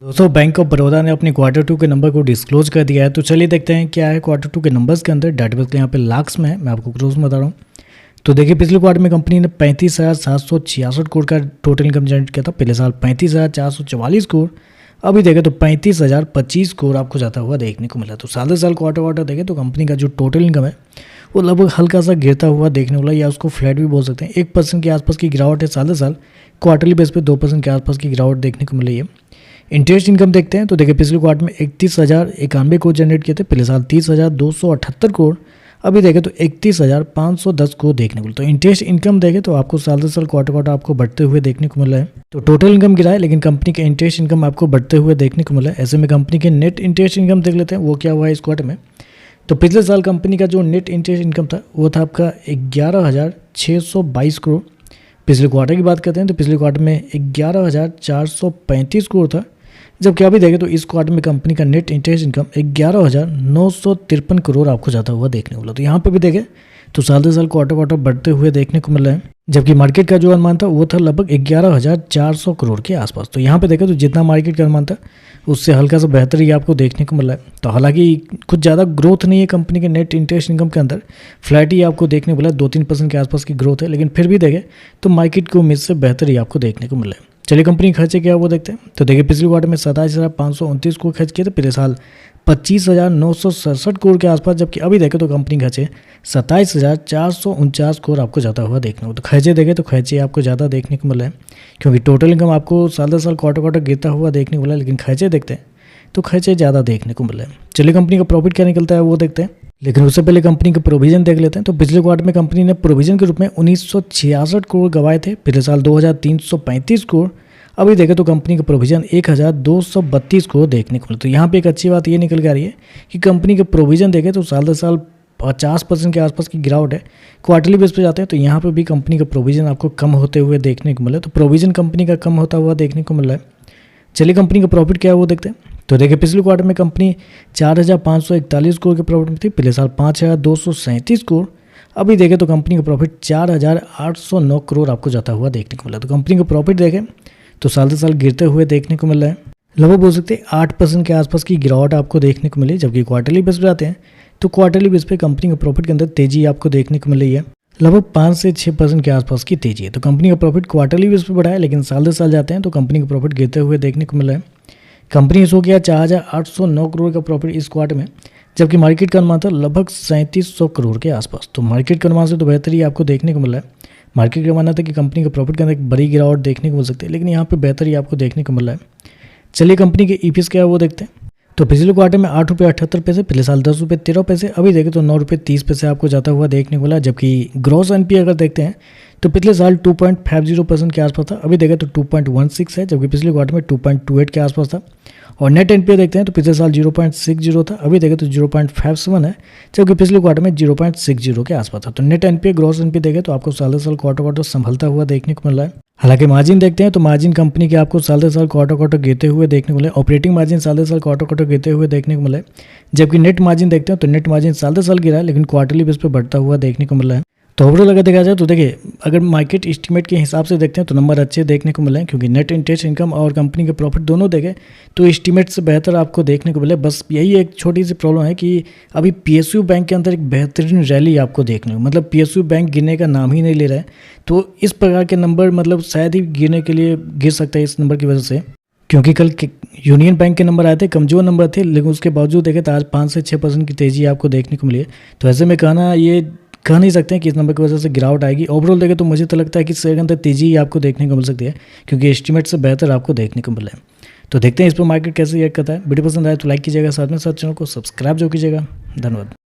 दोस्तों bank of Baroda ने अपने Q2 के नंबर को डिस्क्लोज कर दिया है। तो चलिए देखते हैं क्या है Q2 के नंबर्स के अंदर। डाटा बेस यहाँ पे लाख्स में है, मैं आपको क्रोस में बता रहा हूँ। तो देखिए पिछले क्वार्टर में कंपनी ने 35,766 करोड़ का टोटल इनकम जनरेट किया था। पिछले साल 35,444 करोड़, अभी देखें तो 35,025 करोड़ आपको जाता हुआ देखने को मिला। तो साल से साल क्वार्टर देखें तो कंपनी का जो टोटल इनकम है वो लगभग हल्का सा गिरता हुआ देखने को मिला, या उसको फ्लैट भी बोल सकते हैं। 1% के आसपास की गिरावट है साल से साल। क्वार्टरली बेस पे 2% के आसपास की गिरावट देखने को मिल रही है। इंटरेस्ट इनकम देखते हैं तो देखिए पिछले क्वार्टर में 31,091 करोड़ जनरेट किए थे। पिछले साल 30,278 करोड़, अभी देखें तो 31,510 करोड़ देखने को मिला। तो इंटरेस्ट इनकम देखें तो आपको साल से साल क्वार्टर आपको बढ़ते हुए देखने को मिला है। तो टोटल इनकम गिरा है लेकिन कंपनी का इंटरेस्ट इनकम आपको बढ़ते हुए देखने को मिला है। ऐसे में कंपनी के नेट इंटरेस्ट इनकम देख लेते हैं वो क्या हुआ है इस क्वार्टर में। तो पिछले साल कंपनी का जो नेट इंटरेस्ट इनकम था वो था आपका 11,622 करोड़। पिछले क्वार्टर की बात करते हैं तो पिछले क्वार्टर में 11,435 करोड़ था, जबकि अभी देखें तो इस क्वार्टर में कंपनी का नेट इंटरेस्ट इनकम 11,953 करोड़ आपको जाता हुआ देखने को मिला। तो यहाँ पे भी देखें तो साल से साल क्वार्टर बढ़ते हुए देखने को मिल रहा है, जबकि मार्केट का जो अनुमान था वो था लगभग 11,400 करोड़ के आसपास। तो यहाँ पे देखें तो जितना मार्केट का अनुमान था उससे हल्का सा बेहतर ही आपको देखने को मिला है। तो हालांकि कुछ ज़्यादा ग्रोथ नहीं है कंपनी के नेट इंटरेस्ट इनकम के अंदर, फ्लैट ही आपको देखने को मिला। 2-3% के आसपास की ग्रोथ है, लेकिन फिर भी देखें तो मार्केट की उम्मीद से बेहतर ही आपको देखने को मिला है। चलिए कंपनी खर्चे क्या वो देखते हैं। तो देखिए पिछले क्वार्टर में 27,529 करोड़ खर्च किए थे। पिछले साल 25,967 करोड़ के आसपास, जबकि अभी देखें तो कंपनी खर्चे 27,449 करोड़ आपको ज़्यादा हुआ देखने को। तो खर्चे देखें तो खर्चे आपको ज़्यादा देखने को मिला है, क्योंकि टोटल इनकम आपको साल से साल क्वार्टर गिरता हुआ देखने को मिला है, लेकिन खर्चे देखते हैं तो खर्चे ज़्यादा देखने को मिला है। चलिए कंपनी का प्रॉफिट क्या निकलता है वो देखते हैं, लेकिन उससे पहले कंपनी के प्रोविजन देख लेते हैं। तो पिछले क्वार्टर में कंपनी ने प्रोविजन के रूप में 1966 करोड़ गंवाए थे। पिछले साल 2,335 करोड़, अभी देखें तो कंपनी का प्रोविजन 1,232 करोड़ देखने को मिला। तो यहाँ पे एक अच्छी बात ये निकल के आ रही है कि कंपनी के प्रोविजन देखें तो साल से साल 50% के आसपास की गिरावट है। क्वार्टरली बेस पे जाते हैं तो यहाँ पे भी कंपनी का प्रोविजन आपको कम होते हुए देखने को मिला। तो प्रोविजन कंपनी का कम होता हुआ देखने को मिल रहा है। चलिए कंपनी का प्रॉफिट क्या है वो देखते हैं। तो देखिए पिछले क्वार्टर में कंपनी 4,541 करोड़ के प्रॉफिट में थी। पिछले साल 5,237 करोड़, अभी देखें तो कंपनी का प्रॉफिट 4,809 करोड़ आपको जाता हुआ देखने को मिला। तो कंपनी का प्रॉफिट देखें तो साल से साल गिरते हुए देखने को मिल रहा है। लगभग बोल सकते हैं 8% के आसपास की गिरावट आपको देखने को मिली। जबकि क्वार्टरली बेस पे आते हैं तो क्वार्टरली बेस पे कंपनी का प्रॉफिट के अंदर तेजी आपको देखने को मिल रही है। लगभग 5 से 6% के आसपास की तेजी है। तो कंपनी का प्रॉफिट क्वार्टरली बेस पे बढ़ा है, लेकिन साल से साल जाते हैं तो कंपनी का प्रॉफिट गिरते हुए देखने को मिल रहा है। कंपनी शो किया 4,809 करोड़ का प्रॉफिट इस क्वार्टर में, जबकि मार्केट का अनुमान था लगभग 3700 करोड़ के आसपास। तो मार्केट के अनुमान से तो बेहतर ही आपको देखने को मिला है। मार्केट का मानना था कि कंपनी के प्रॉफिट के अंदर एक बड़ी गिरावट देखने को मिल सकती है, लेकिन यहाँ पे बेहतर ही आपको देखने को मिल रहा है। चलिए कंपनी के ईपीएस क्या है वो देखते हैं। तो पिछले क्वार्टर में 8,78 पैसे, पिछले साल 10,13 पैसे, अभी देखें तो 9,30 आपको जाता हुआ देखने को मिला। जबकि ग्रॉस एनपीए अगर देखते हैं तो पिछले साल 2.50% के आसपास था, अभी देखें तो 2.16 है, जबकि पिछले क्वार्टर में 2.28 के आसपास था। और नेट एनपीए देखते हैं तो पिछले साल 0.60 था, अभी देखें तो 0.57 है, जबकि पिछले क्वार्टर में 0.60 के आसपास था। तो नेट एनपीए ग्रॉस एनपीए देखें तो आपको साल से साल क्वार्टर संभलता हुआ देखने को मिल रहा है। हालांकि मार्जिन देखते हैं तो मार्जिन कंपनी के आपको साल से साल क्वार्टर गिरते हुए देखने को मिले। ऑपरेटिंग मार्जिन साल से साल क्वार्टर गिरते हुए देखने को मिले, जबकि नेट मार्जिन देखते हैं तो नेट मार्जिन साल से साल गिरा है, लेकिन क्वार्टरली बेस पे बढ़ता हुआ देखने को मिल रहा है। तो ओवरऑल अगर देखा जाए तो देखिए अगर मार्केट एस्टीमेट के हिसाब से देखते हैं तो नंबर अच्छे देखने को मिले हैं, क्योंकि नेट इंटरेस्ट इनकम और कंपनी के प्रॉफिट दोनों देखें तो एस्टीमेट से बेहतर आपको देखने को मिले। बस यही एक छोटी सी प्रॉब्लम है कि अभी पीएसयू बैंक के अंदर एक बेहतरीन रैली आपको देखने को, मतलब पीएसयू बैंक गिरने का नाम ही नहीं ले रहा है। तो इस प्रकार के नंबर मतलब शायद ही गिरने के लिए गिर सकता है इस नंबर की वजह से, क्योंकि कल यूनियन बैंक के नंबर आए थे, कमजोर नंबर थे, लेकिन उसके बावजूद देखें तो आज 5 से 6% की तेजी आपको देखने को मिली है। तो ऐसे में कह नहीं सकते हैं कि इस नंबर की वजह से गिरावट आएगी। ओवरऑल देखें तो मुझे तो लगता है कि शेयर के अंदर तेजी ही आपको देखने को मिल सकती है, क्योंकि एस्टीमेट से बेहतर आपको देखने को मिला है। तो देखते हैं इस पर मार्केट कैसे रिएक्ट करता है। वीडियो पसंद आए तो लाइक कीजिएगा, साथ में साथ चैनल को सब्सक्राइब जो कीजिएगा। धन्यवाद।